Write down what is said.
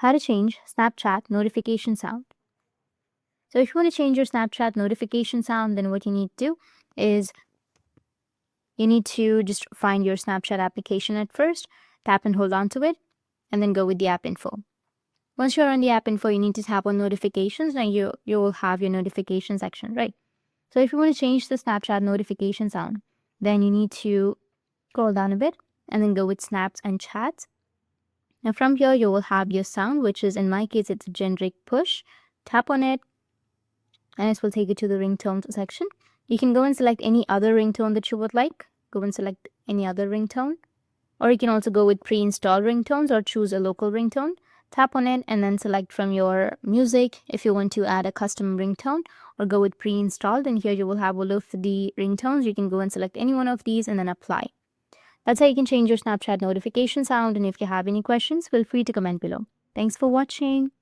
how to change Snapchat notification sound. So if you want to change your Snapchat notification sound, then what you need to do is you need to just find your Snapchat application at first, tap and hold on to it, and then go with the app info. Once you're on the app info, you need to tap on notifications and you will have your notification section, right? So if you want to change the Snapchat notification sound, then you need to scroll down a bit and then go with snaps and chats. Now from here, you will have your sound, which is in my case, it's a generic push. Tap on it and it will take you to the ringtone section. You can go and select any other ringtone that you would like. Go and select any other ringtone. Or you can also go with pre-installed ringtones or choose a local ringtone. Tap on it and then select from your music if you want to add a custom ringtone or go with pre-installed. And here you will have all of the ringtones. You can go and select any one of these and then apply. That's how you can change your Snapchat notification sound. And if you have any questions, feel free to comment below. Thanks for watching.